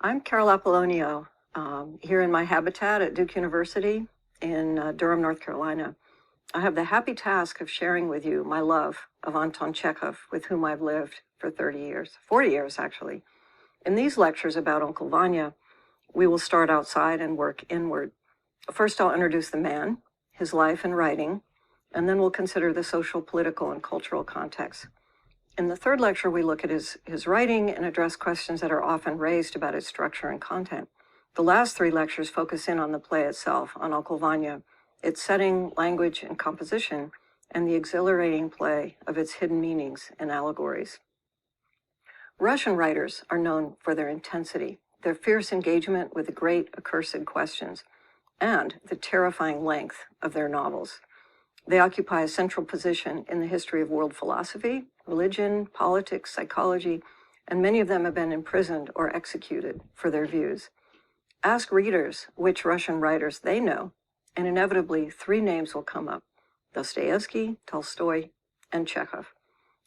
I'm Carol Apollonio, here in my habitat at Duke University in Durham, North Carolina. I have the happy task of sharing with you my love of Anton Chekhov, with whom I've lived for 30 years, 40 years actually. In these lectures about Uncle Vanya, we will start outside and work inward. First, I'll introduce the man, his life and writing, and then we'll consider the social, political, and cultural context. In the third lecture, we look at his writing and address questions that are often raised about its structure and content. The last three lectures focus in on the play itself, on Uncle Vanya, its setting, language, and composition, and the exhilarating play of its hidden meanings and allegories. Russian writers are known for their intensity, their fierce engagement with the great accursed questions, and the terrifying length of their novels. They occupy a central position in the history of world philosophy, religion, politics, psychology, and many of them have been imprisoned or executed for their views. Ask readers which Russian writers they know, and inevitably three names will come up: Dostoevsky, Tolstoy, and Chekhov.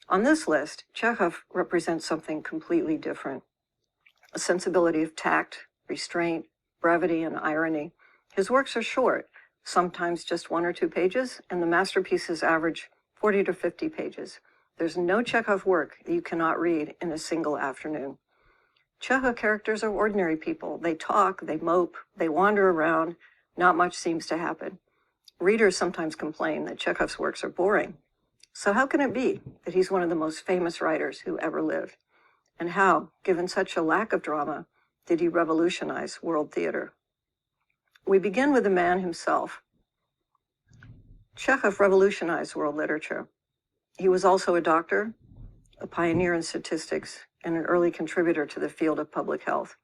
On this list, Chekhov represents something completely different: a sensibility of tact, restraint, brevity, and irony. His works are short, sometimes just 1 or 2 pages, and the masterpieces average 40 to 50 pages. There's no Chekhov work that you cannot read in a single afternoon. Chekhov characters are ordinary people. They talk, they mope, they wander around. Not much seems to happen. Readers sometimes complain that Chekhov's works are boring. So how can it be that he's one of the most famous writers who ever lived? And how, given such a lack of drama, did he revolutionize world theater? We begin with the man himself. Chekhov revolutionized world literature. He was also a doctor, a pioneer in statistics, and an early contributor to the field of public health.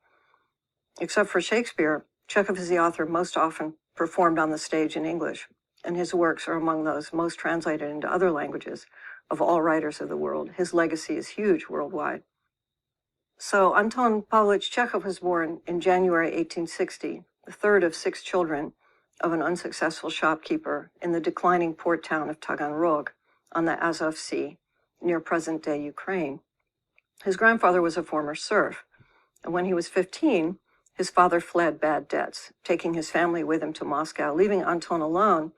Except for Shakespeare, Chekhov is the author most often performed on the stage in English, and his works are among those most translated into other languages of all writers of the world. His legacy is huge worldwide. So Anton Pavlovich Chekhov was born in January 1860, the third of 6 children of an unsuccessful shopkeeper in the declining port town of Taganrog on the Azov Sea, near present-day Ukraine. His grandfather was a former serf, and when he was 15, his father fled bad debts, taking his family with him to Moscow, leaving Anton alone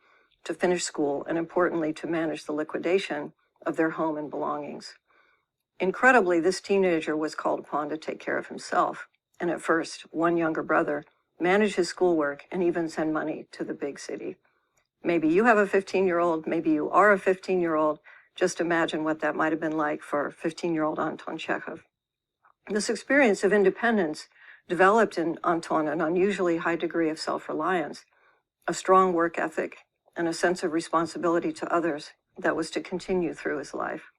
to finish school and, importantly, to manage the liquidation of their home and belongings. Incredibly, this teenager was called upon to take care of himself, and at first, one younger brother managed his schoolwork and even send money to the big city. Maybe you have a 15-year-old, maybe you are a 15-year-old. Just imagine what that might have been like for 15-year-old Anton Chekhov. This experience of independence developed in Anton an unusually high degree of self-reliance, a strong work ethic, and a sense of responsibility to others that was to continue through his life.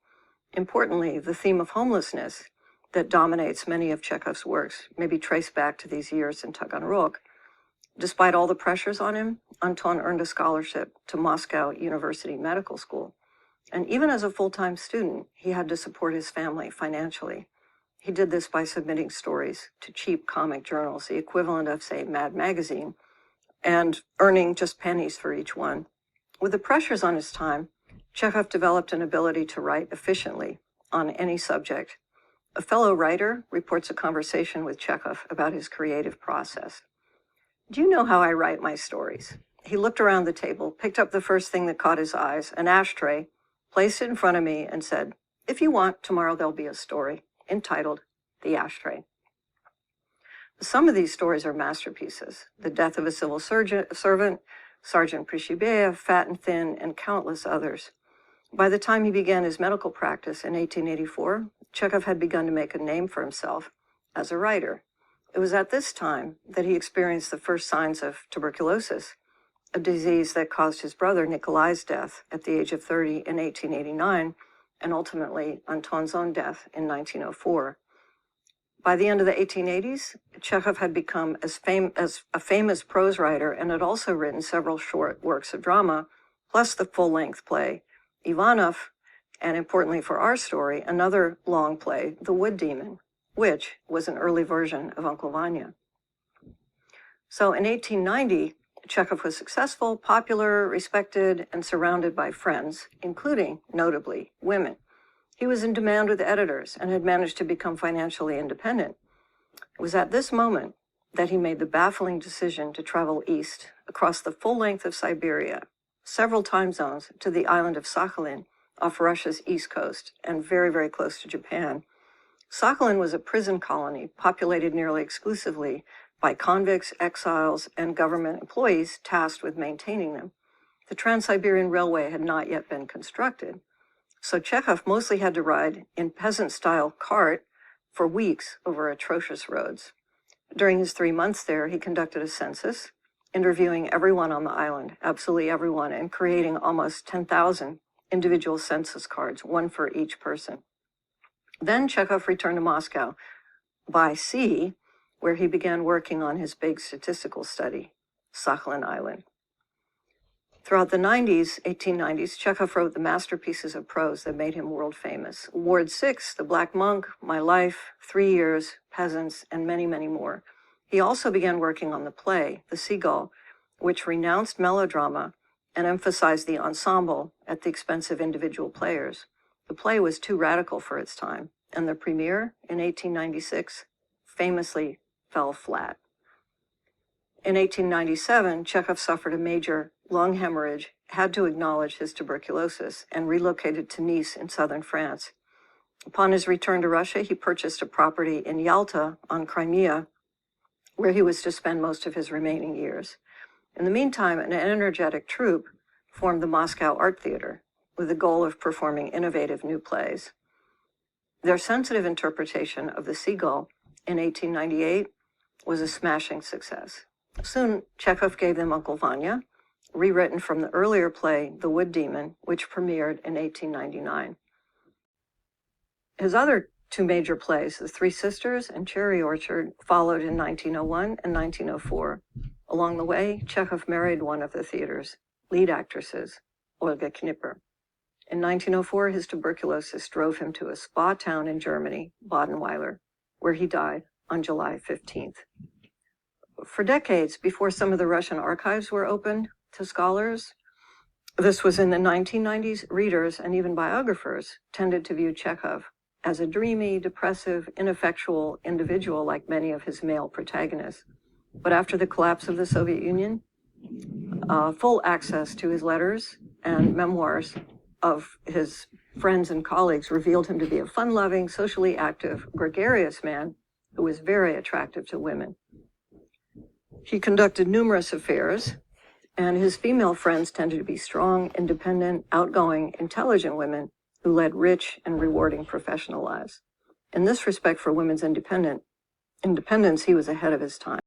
Importantly, the theme of homelessness that dominates many of Chekhov's works may be traced back to these years in Taganrog. Despite all the pressures on him, Anton earned a scholarship to Moscow University Medical School. And even as a full-time student, he had to support his family financially. He did this by submitting stories to cheap comic journals, the equivalent of, say, Mad Magazine, and earning just pennies for each one. With the pressures on his time, Chekhov developed an ability to write efficiently on any subject. A fellow writer reports a conversation with Chekhov about his creative process. "Do you know how I write my stories?" He looked around the table, picked up the first thing that caught his eyes, an ashtray, placed it in front of me, and said, "If you want, tomorrow there'll be a story entitled The Ashtray." Some of these stories are masterpieces: The Death of a Civil Servant, Sergeant Prishibeyev, Fat and Thin, and countless others. By the time he began his medical practice in 1884, Chekhov had begun to make a name for himself as a writer. It was at this time that he experienced the first signs of tuberculosis, a disease that caused his brother Nikolai's death at the age of 30 in 1889, and ultimately Anton's own death in 1904. By the end of the 1880s, Chekhov had become as a famous prose writer and had also written several short works of drama, plus the full-length play Ivanov, and importantly for our story, another long play, The Wood Demon, which was an early version of Uncle Vanya. So in 1890, Chekhov was successful, popular, respected, and surrounded by friends, including, notably, women. He was in demand with editors and had managed to become financially independent. It was at this moment that he made the baffling decision to travel east across the full length of Siberia, several time zones, to the island of Sakhalin off Russia's east coast and very, very close to Japan. Sakhalin was a prison colony populated nearly exclusively by convicts, exiles, and government employees tasked with maintaining them. The Trans-Siberian Railway had not yet been constructed, so Chekhov mostly had to ride in peasant-style cart for weeks over atrocious roads. During his 3 months there, he conducted a census, interviewing everyone on the island, absolutely everyone, and creating almost 10,000 individual census cards, one for each person. Then Chekhov returned to Moscow by sea, where he began working on his big statistical study, Sakhalin Island. Throughout the 1890s, Chekhov wrote the masterpieces of prose that made him world famous. Ward 6, The Black Monk, My Life, 3 Years, Peasants, and many, many more. He also began working on the play, The Seagull, which renounced melodrama and emphasized the ensemble at the expense of individual players. The play was too radical for its time, and the premiere in 1896 famously fell flat. In 1897, Chekhov suffered a major lung hemorrhage, had to acknowledge his tuberculosis, and relocated to Nice in southern France. Upon his return to Russia, he purchased a property in Yalta on Crimea, where he was to spend most of his remaining years. In the meantime, an energetic troupe formed the Moscow Art Theater with the goal of performing innovative new plays. Their sensitive interpretation of The Seagull in 1898 was a smashing success. Soon, Chekhov gave them Uncle Vanya, rewritten from the earlier play, The Wood Demon, which premiered in 1899. His other two major plays, The Three Sisters and Cherry Orchard, followed in 1901 and 1904. Along the way, Chekhov married one of the theater's lead actresses, Olga Knipper. In 1904, his tuberculosis drove him to a spa town in Germany, Badenweiler, where he died on July 15th. For decades, before some of the Russian archives were opened to scholars, this was in the 1990s, readers and even biographers tended to view Chekhov as a dreamy, depressive, ineffectual individual like many of his male protagonists. But after the collapse of the Soviet Union, full access to his letters and memoirs of his friends and colleagues revealed him to be a fun-loving, socially active, gregarious man who was very attractive to women. He conducted numerous affairs, and his female friends tended to be strong, independent, outgoing, intelligent women who led rich and rewarding professional lives. In this respect, for women's independence, he was ahead of his time.